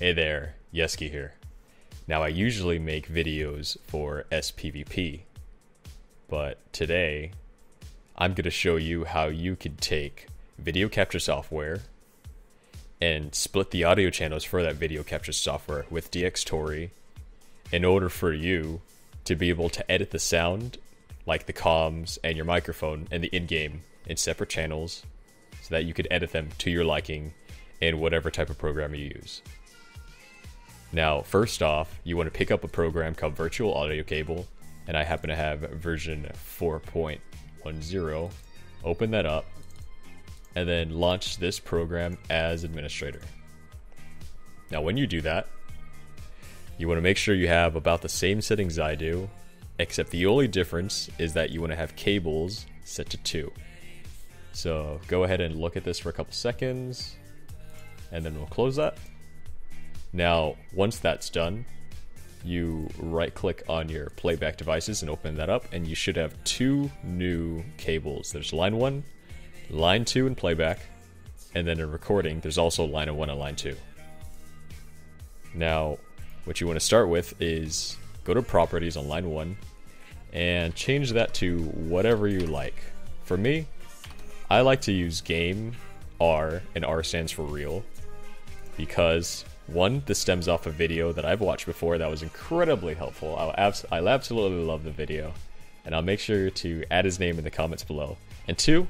Hey there, Yeskey here. Now I usually make videos for SPVP, but today I'm going to show you how you could take video capture software and split the audio channels for that video capture software with Dxtory in order for you to be able to edit the sound, like the comms and your microphone and the in-game, in separate channels so that you could edit them to your liking in whatever type of program you use. Now, first off, you want to pick up a program called Virtual Audio Cable, and I happen to have version 4.10. Open that up, and then launch this program as administrator. Now, when you do that, you want to make sure you have about the same settings I do, except the only difference is that you want to have cables set to 2. So go ahead and look at this for a couple seconds, and then we'll close that. Now, once that's done, you right-click on your Playback Devices and open that up, and you should have 2 new cables. There's line 1, line 2 in Playback, and then in recording, there's also line 1 and line 2. Now, what you want to start with is go to Properties on line 1, and change that to whatever you like. For me, I like to use Game, R, and R stands for Real, because one, this stems off a video that I've watched before that was incredibly helpful. I absolutely love the video, and I'll make sure to add his name in the comments below. And 2,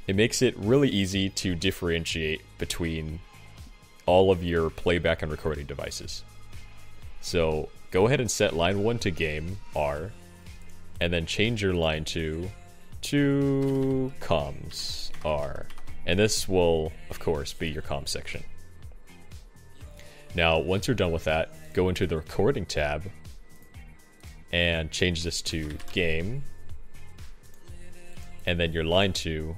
it makes it really easy to differentiate between all of your playback and recording devices. So go ahead and set line 1 to Game, R, and then change your line 2 to Comms, R. And this will, of course, be your comms section. Now, once you're done with that, go into the recording tab and change this to Game, and then your line 2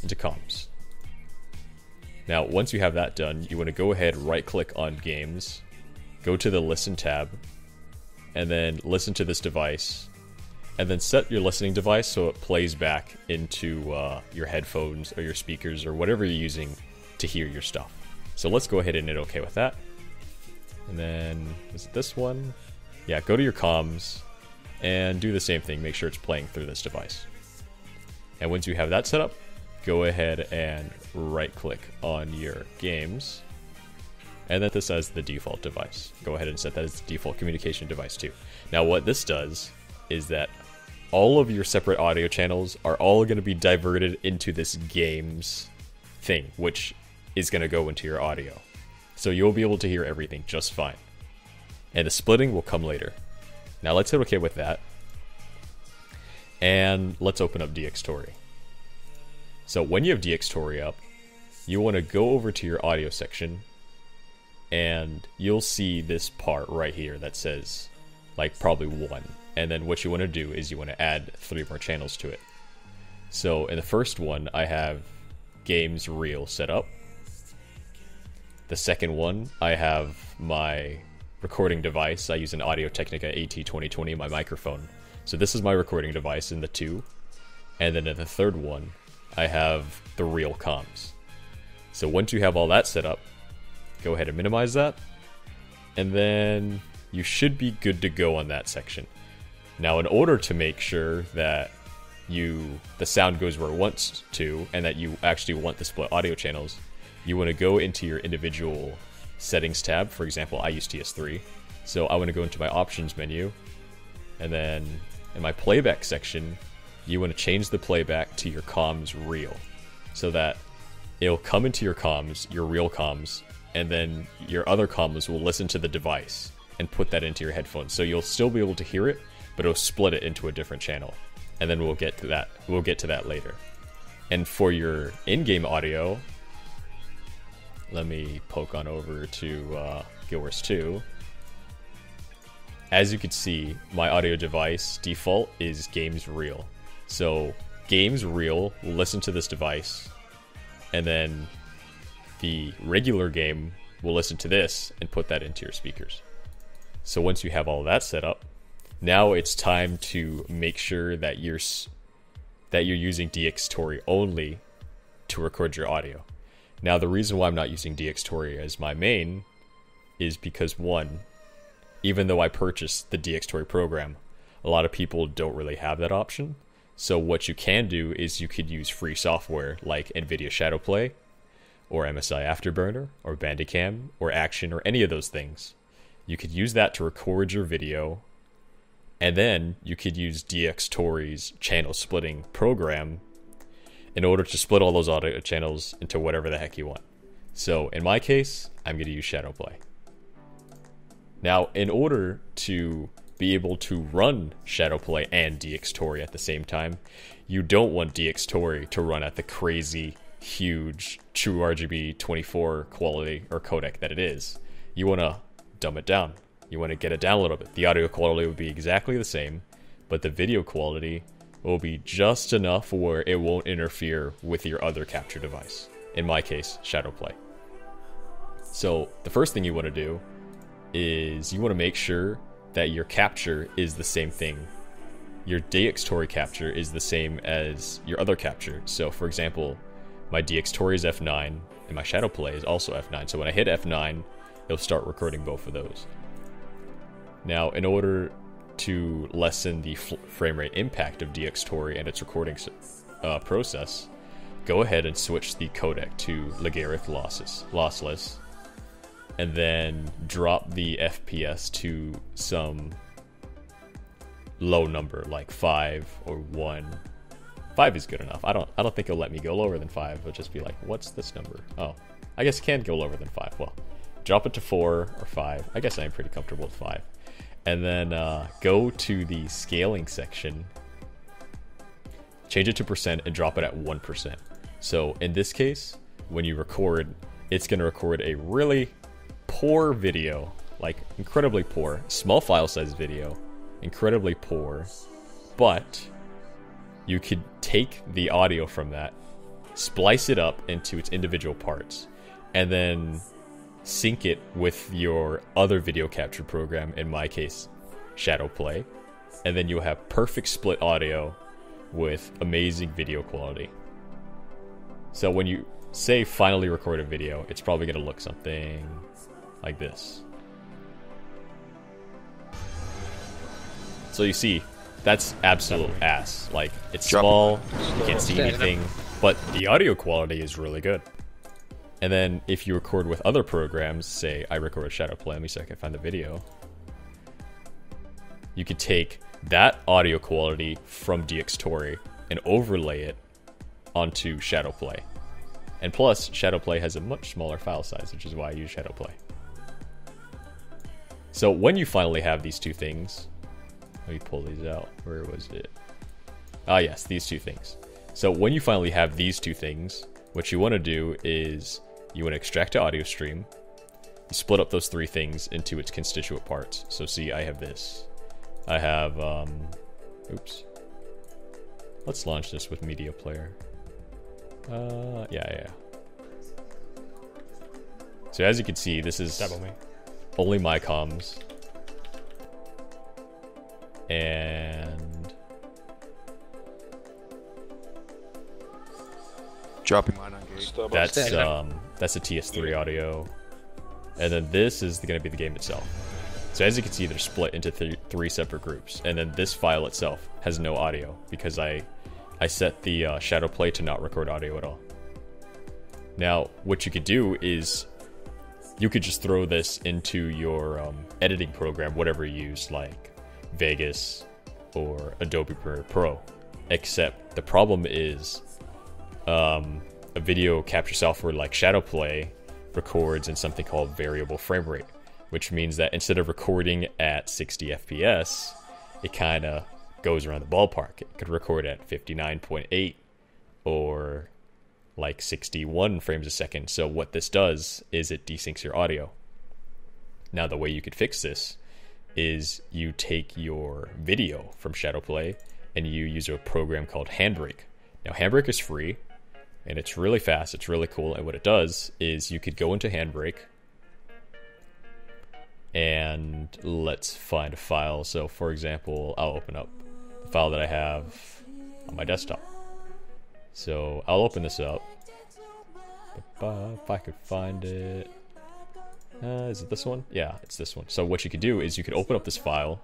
into Comms. Now, once you have that done, you want to go ahead, right-click on Games, go to the Listen tab, and then listen to this device, and then set your listening device so it plays back into your headphones or your speakers or whatever you're using to hear your stuff. So let's go ahead and hit OK with that. And then, is it this one? Yeah, go to your comms and do the same thing. Make sure it's playing through this device. And once you have that set up, go ahead and right-click on your games and set this as the default device. Go ahead and set that as the default communication device too. Now what this does is that all of your separate audio channels are all going to be diverted into this games thing, which is going to go into your audio. So you'll be able to hear everything just fine. And the splitting will come later. Now let's hit OK with that. And let's open up Dxtory. So when you have Dxtory up, you want to go over to your audio section, and you'll see this part right here that says, like, probably 1. And then what you want to do is you want to add 3 more channels to it. So in the first one, I have Games Real set up. The second one, I have my recording device. I use an Audio-Technica AT2020, my microphone. So this is my recording device in the 2. And then in the third one, I have the real comms. So once you have all that set up, go ahead and minimize that. And then you should be good to go on that section. Now, in order to make sure that the sound goes where it wants to, and that you actually want the split audio channels, you want to go into your individual settings tab. For example, I use TS3. So I want to go into my options menu, and then in my playback section, you want to change the playback to your comms real, so that it'll come into your comms, your real comms, and then your other comms will listen to the device and put that into your headphones. So you'll still be able to hear it, but it'll split it into a different channel. And then we'll get to that. We'll get to that later. And for your in-game audio, let me poke on over to Guild Wars 2. As you can see, my audio device default is Games Real. So Games Real will listen to this device, and then the regular game will listen to this and put that into your speakers. So once you have all that set up, now it's time to make sure that you're using Dxtory only to record your audio. Now, the reason why I'm not using Dxtory as my main is because, one, even though I purchased the Dxtory program, a lot of people don't really have that option. So what you can do is you could use free software like NVIDIA Shadowplay, or MSI Afterburner, or Bandicam, or Action, or any of those things. You could use that to record your video, and then you could use Dxtory's channel splitting program in order to split all those audio channels into whatever the heck you want. So in my case, I'm going to use Shadowplay. Now, in order to be able to run Shadowplay and Dxtory at the same time, you don't want Dxtory to run at the crazy, huge, true RGB 24 quality or codec that it is. You want to dumb it down. You want to get it down a little bit. The audio quality will be exactly the same, but the video quality will be just enough where it won't interfere with your other capture device. In my case, Shadowplay. So the first thing you want to do is you want to make sure that your capture is the same thing. Your Dxtory capture is the same as your other capture. So for example, my Dxtory is F9 and my Shadowplay is also F9. So when I hit F9, it'll start recording both of those. Now, in order to lessen the frame rate impact of Dxtory and its recording process, go ahead and switch the codec to Lagarith lossless, and then drop the FPS to some low number like 5 or 1. 5 is good enough. I don't think it'll let me go lower than 5. It'll just be like, what's this number? Oh, I guess it can go lower than 5. Well, drop it to 4 or 5. I guess I'm pretty comfortable with 5. And then go to the scaling section, change it to percent, and drop it at 1%. So in this case, when you record, it's going to record a really poor video, like incredibly poor, small file size video, incredibly poor, but you could take the audio from that, splice it up into its individual parts, and then sync it with your other video capture program, in my case, Shadowplay, and then you'll have perfect split audio with amazing video quality. So when you say finally record a video, it's probably going to look something like this. So you see, that's absolute ass. Like, it's small, you can't see anything, but the audio quality is really good. And then if you record with other programs, say I record with Shadowplay, let me see if I can find the video. You could take that audio quality from Dxtory and overlay it onto Shadowplay. And plus, Shadowplay has a much smaller file size, which is why I use Shadowplay. So when you finally have these two things, let me pull these out. Where was it? Ah, yes, these two things. So when you finally have these two things, what you want to do is you want to extract an audio stream. You split up those three things into its constituent parts. So see, I have this. I have, oops. Let's launch this with Media Player. Yeah. So as you can see, this is only my comms. And dropping mine on gate. That's a TS3 audio. And then this is going to be the game itself. So as you can see, they're split into three separate groups. And then this file itself has no audio because I set the Shadowplay to not record audio at all. Now, what you could do is you could just throw this into your editing program, whatever you use, like Vegas or Adobe Premiere Pro. Except the problem is a video capture software like Shadowplay records in something called variable frame rate, which means that instead of recording at 60 FPS, it kind of goes around the ballpark. It could record at 59.8 or like 61 frames a second. So what this does is it desyncs your audio. Now the way you could fix this is you take your video from Shadowplay and you use a program called Handbrake. Now Handbrake is free and it's really fast, it's really cool, and what it does is you could go into Handbrake and let's find a file. So for example, I'll open up the file that I have on my desktop. So I'll open this up. If I could find it. Is it this one? Yeah, it's this one. So what you could do is you could open up this file,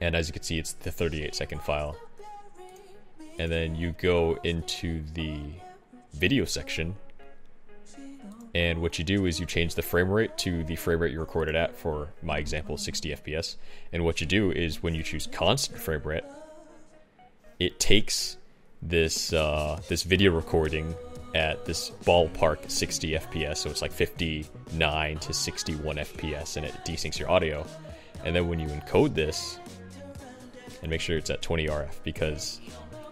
and as you can see, it's the 38-second file. And then you go into the video section, and what you do is you change the frame rate to the frame rate you recorded at. For my example, 60 FPS. And what you do is when you choose constant frame rate, it takes this this video recording at this ballpark 60 FPS, so it's like 59 to 61 FPS, and it desyncs your audio. And then when you encode this, and make sure it's at 20 RF, because,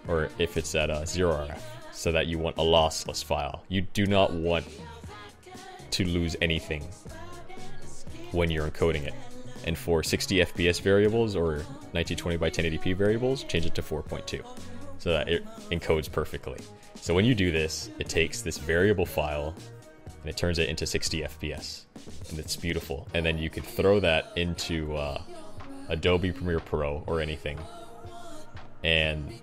or if it's at 0 RF, so that you want a lossless file. You do not want to lose anything when you're encoding it. And for 60 FPS variables or 1920 by 1080p variables, change it to 4.2 so that it encodes perfectly. So when you do this, it takes this variable file and it turns it into 60 FPS, and it's beautiful. And then you can throw that into Adobe Premiere Pro or anything, and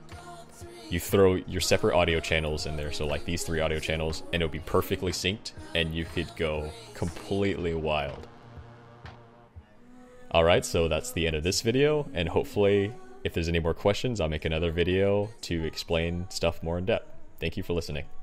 you throw your separate audio channels in there, so like these 3 audio channels, and it'll be perfectly synced, and you could go completely wild. Alright, so that's the end of this video, and hopefully if there's any more questions, I'll make another video to explain stuff more in depth. Thank you for listening.